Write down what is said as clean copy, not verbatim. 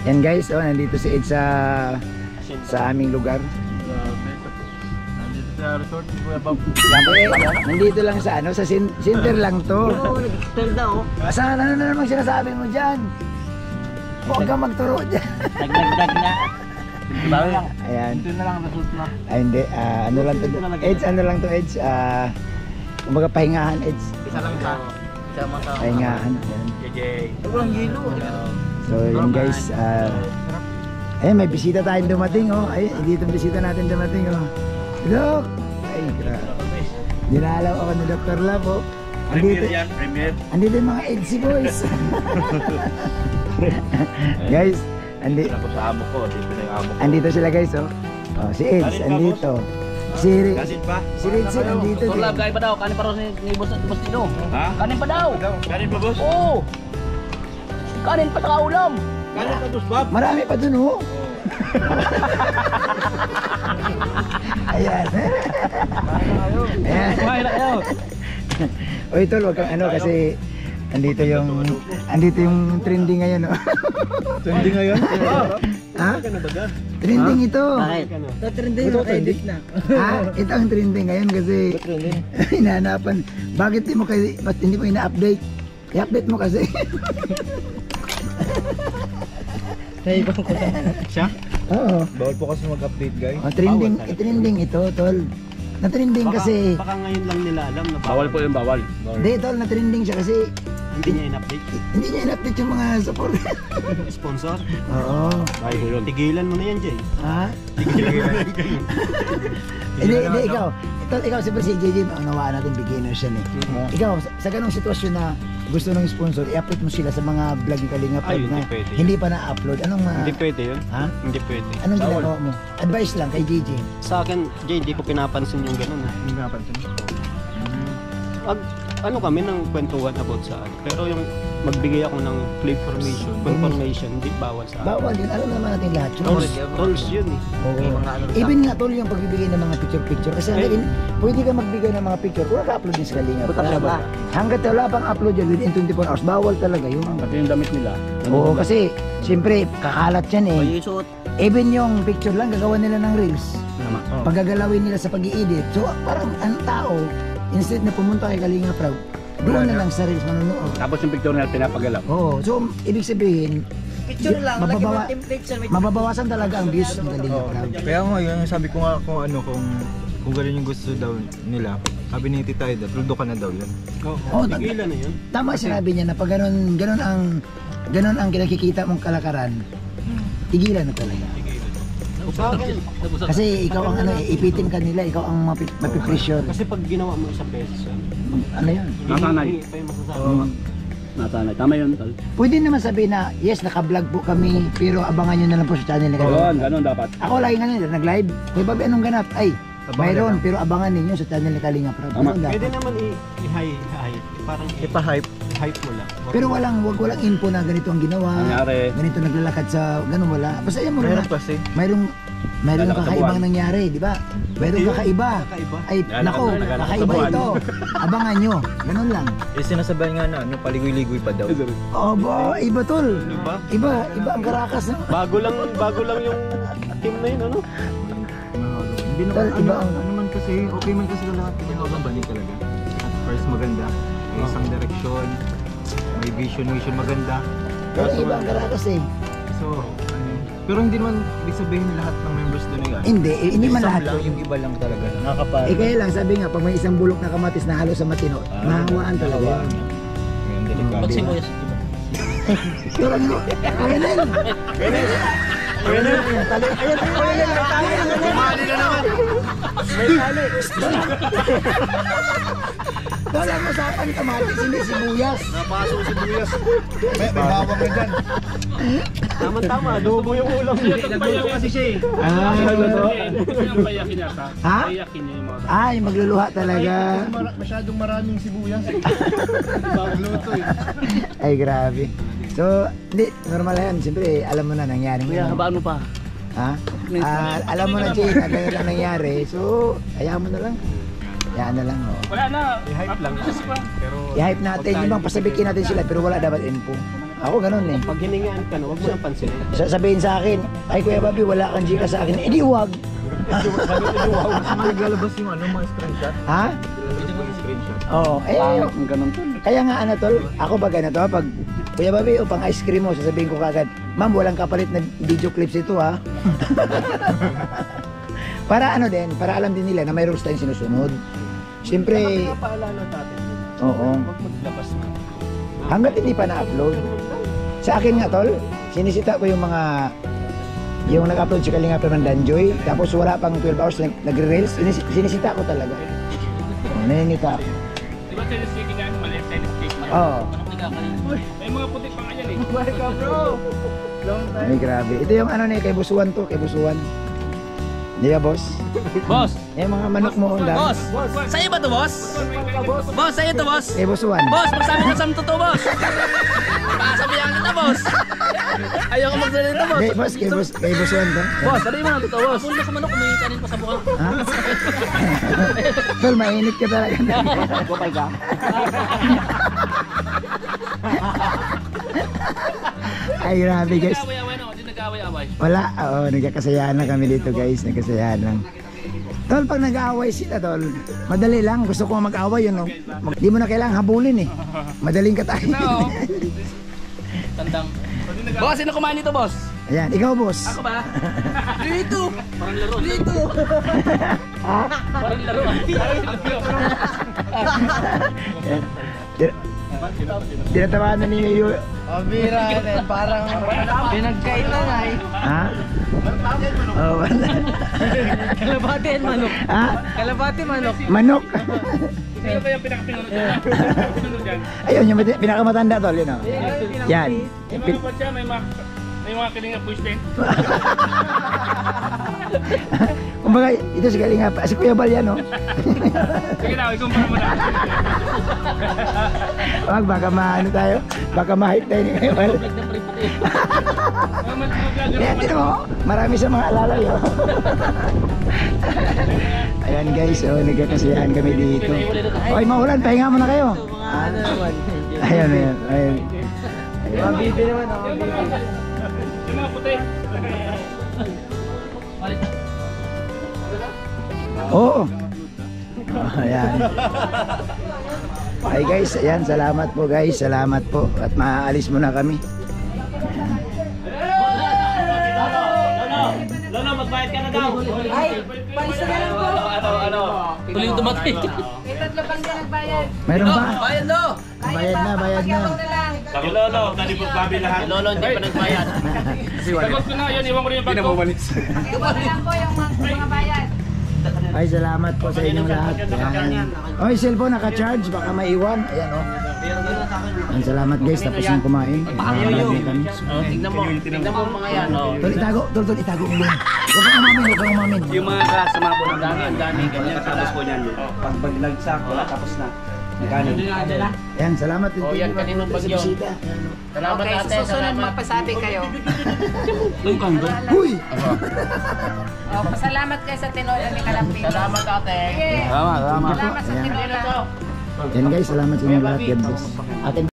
Yan guys, oh, nandito si Ed sa aming lugar. Nandito sa resort ni Kuya Bob. Nandito lang sa ano, sa center lang to. Oo, nag-extend na oh. Saan ano na naman sinasabi mo dyan? Huwag kang magturo dyan. Nagdagdag na. Diba lang? Ayan. Ito na lang resort na. Ay hindi, ano lang to, Eds, ano lang to Eds, kumbaga pahingahan Eds. Isa lang sa Pahingahan. Ayan. JJ. Walang gilo. So yun guys, ayun may bisita tayong dumating oh. Ay, dito bisita natin dumating oh. Look! Ay, grabe. Dinalaw ako ni Dr. Love oh. Premier yan, premier. Andito yung mga Edsy boys. Guys, Ako sa amo ko, dito na yung amo ko. andito sila guys oh. Oh, si Eds, andito. Si Kasin pa? Ritzy andito Dr. din. Love, kanin pa daw. Kanin pa raw ni Boss Tino. Ha? Kanin pa daw. Kanin pa, boss? Oo. Kanin pa sa ulam. Kanin pa, boss Bob? Marami pa dun oh. Ayan. Ayan. Kumain na kayo. Oy tol, wag kang ano kasi andito yung trending ngayon oh. Trending ngayon? Ha? Trending ito. Bakit? Trending ito, edit na. Ha? Ito ang trending ngayon kasi hinahanapan. Bakit ba't hindi mo ina-update? I-update mo kasi. Siya? Oo. Bawal po kasi mag-update, guys. Oh, trending ito, tol. Na-trending kasi. Baka ngayon lang nila alam na Bawal po yung bawal. Hindi, tol, na-trending siya kasi hindi niya in-update. hindi niya in-update yung mga support. Sponsor? Oo. Ay, po yun. Tigilan mo na yan, Jay. Ha? Hindi, ikaw. Ikaw, siyempre si JJ, unawaan natin beginner siya eh. Ikaw, sa ganong sitwasyon na gusto ng sponsor, i-upload mo sila sa mga vlog ni Kalinga Ay, Prab na hindi pwede. hindi pa na-upload. Anong Hindi pwede yun. Ha? Hindi pwede. Anong ginagawa mo? Advice lang kay JJ. Sa akin, Jay, di ko pinapansin yung ganun. Hindi napansin. Ano kami ng kwentuhan about sa ano. Pero yung magbigay ako ng full information, hindi bawal sa akin. Bawal yun. Alam naman natin lahat yun. Rules yun eh. Oo. Even nga tol yung pagbibigay ng mga picture-picture. Kasi pwede ka magbigay ng mga picture kung naka-upload din sa Kalinga Prab. Hanggat wala pang upload yan within 24 hours, bawal talaga yun. Pati yung damit nila. Oo, kasi siyempre kakalat yan eh. Isuot. Even yung picture lang, gagawa nila ng reels. Oh. Pagagalawin nila sa pag-i-edit. So parang ang tao, instead na pumunta kay Kalinga Prab, doon na lang sa reels manonood. Tapos yung picture nila pinapagalaw. Oo, so ibig sabihin, Picture lang. Mababawa- Lagi mo template siya. mababawasan talaga ang views ng Kalinga Prab. Kaya nga yun, sabi ko nga kung gano'n yung gusto daw nila, sabi ni Tita Ida, tuldo ka na daw yun. Oo, Tigilan na yun. tama sinabi niya na pag ganun ang kinakikita mong kalakaran, tigilan na talaga. Sa akin, Kasi ikaw ang ipitin ka nila, ikaw ang mapipressure. kasi pag ginawa mo isang beses yan, Ano yun? Nasanay. hindi pa yung masasabi. Nasanay. Tama yun, tol. Pwede naman sabihin na, yes, naka-vlog po kami, pero abangan nyo na lang po sa channel ni Kalinga. Yun, ganun dapat. Ako lagi nga nila, nag-live. Kuya Bobby, anong ganap? Ay, mayroon, pero abangan ninyo sa channel ni Kalinga Prab. Tama. Ganun dapat. Pwede naman i-hype. Parang Ipa-hype. hype mo lang. Pero wag walang info na ganito ang ginawa. Nangyari. Ganito naglalakad sa, ganun wala. Basta yan mo na. Meron kasi. Mayroong Lalakad sa kakaibang buwan. nangyari, di ba? Mayroong Yun, kakaiba. kakaiba. Ay, Lalakad nako, na, lalakad sa kakaiba buwan. ito. Abangan nyo. Ganun lang. Eh, sinasabihan nga na, paligoy-ligoy pa daw. Oh, iba tol. Diba? Iba ang Caracas. No? Bago lang yung team na yun, ano? Hindi naman, Tal, iba ang- ano man kasi, okay man kasi lahat kasi habang balik talaga. At first maganda, may isang direksyon, may vision maganda. Pero iba ang Caracas eh. So, pero hindi naman ibig sabihin lahat ng members doon ay Hindi man Isang lahat. lang, yung iba lang talaga. Nakakapal. Kaya lang, sabi nga, pag may isang bulok na kamatis na halo sa matino, mahawaan talaga yun. Ngayon, delikado. Pag sibuyas. Pero ano, ayan na yun. Wala mo usapan kamatis, hindi sibuyas. Napasok si Buyas. May bawang na dyan. Tama-tama, adobo yung ulam niya. Nagbayaw kasi siya eh. Yung payakin yata. Ha? Payakin niya yung mga Ay, magluluha talaga. Masyadong maraming sibuyas. Magluto eh. Ay, grabe. So, hindi, normal yan. Siyempre, alam mo na nangyari. Kuya, habaan mo pa. Ha? Alam mo na, Jay, na ganyan lang nangyari. So, hayaan mo na lang. Hayaan na lang, oh. Wala na. I-hype lang. Mabilis pa. Pero I-hype natin, yung bang pasabikin natin sila, pero wala dapat info. Ako ganun eh. Pag hiningaan ka na, huwag mo nang pansinin. Sasabihin sa akin, ay Kuya Bobby, wala kang Gcash sa akin. Eh di wag. Naglalabas yung ano, mga screenshot. Ha? Naglalabas yung screenshot. Oo. Ganun to. Kaya nga ano tol, ako ba ganito, pag Kuya Bobby, pang ice cream mo, sasabihin ko kagad, ma'am, walang kapalit na video clips ito ha. Para ano din, para alam din nila na may rules tayong sinusunod. Siyempre, Paalala natin. oo. Huwag maglabas na. Hanggat hindi pa na-upload. Sa akin nga tol, sinisita ko yung mga yung nag-upload si Kalinga Prab ng Danjoy, tapos wala pang 12 hours nagre-reels, sinisita ko talaga. Naninita ako. Di ba tennis cake yan? Maliit tennis cake niya. Oo. May mga putik pa nga yan eh. Ay, grabe. Ito yung ano ni kay Busuan to, kay Busuan. Di ba, boss? Boss! Yung mga manok mo, ang dami. Boss! Sa'yo ba to, boss? Boss, sa'yo to, boss? Kay Busuan. Boss, magsabi ka sa totoo, boss! Pasabihan kita, boss! Ayaw ko magsalita, boss! Hindi, boss, kay Busuan to. Boss, sabi mo ng totoo, boss! Kung sa manok, may kanin pa sa buka. Ha? Tol, mainit ka talaga. Bukay ka? Ay, grabe guys. Nag-away-away no? Hindi nag-away-away. Wala, oo, nagkakasayahan na kami dito guys, nagkasayahan lang. Tol, pag nag-aaway sila tol, madali lang, gusto ko mag-away yun, no? Di mo na kailangan habulin eh. Madaling ka tayo. Tandang. Boss, sino kumain nito, boss? Ayan, ikaw boss. Ako ba? Dito! Parang laro. Dito! Parang laro. Tinatawanan na niyo yung... Pabira, parang pinagkaitan ay. Ha? Oh, wala. Kalabati and manok. Ha? Kalabati manok. Manok. Sino kaya pinakapinunod dyan? Pinunod dyan. Ayun, yung pinakamatanda tol, yun o. Yan. May mga pa siya, may mga kilinga push din. Kumbaga, ito si Kalinga pa. Si Kuya Bal yan, no? Sige na, ikumpara mo na. Wag, baka maano tayo. Baka ma-hype tayo ni Kuya Bal. Yan, tinan mo. Marami sa mga alalay, oh. Ayan guys, oh, nagkakasiyahan kami dito. Okay, maulan, pahinga muna kayo. Ayan, ayan, ayan. Mabibi naman ako. Yung mga puti. Oo. Ayan. Okay guys, ayan, salamat po guys, salamat po. At maaalis muna kami. Lolo, magbayad ka na daw. Ay, palis na lang po. Ano? Tuloy dumating. May tatlo pang siya nagbayad. Mayroon pa? Bayad do. Bayad na, bayad na. Pagyaw na lang. Sabi Lolo, tali po babi lahat. Lolo, hindi pa nagbayad. Sagot ko na, yun, iwan ko rin yung bag ko. Pagyaw na lang po yung mga bayad. Ay, salamat po sa inyong lahat. Ayan. Oh, yung cellphone naka-charge, baka maiwan. Ayan, oh. Ayan, salamat guys, tapos nang kumain. Nakakarap na kami. Tignan mo mga yan. Tol, itago, tol, itago mo yun. Huwag kang umamin, huwag kang umamin. Yung mga kasama po ng dami, ang dami. Ganyan tapos po niyan. Pag nagsak, wala tapos na. Nagkanin. Ayan, salamat din. Oh, yan, kaninong sa bagyo. bisita. Salamat Okay, ate. susunod Salamat. magpasabi kayo. Uy! Oh, pasalamat kayo sa tinola ni Kalambing. Salamat ate. Sige. Salamat. Salamat sa Ayan. tinola. Yan guys, salamat sa inyong lahat. God bless. Atin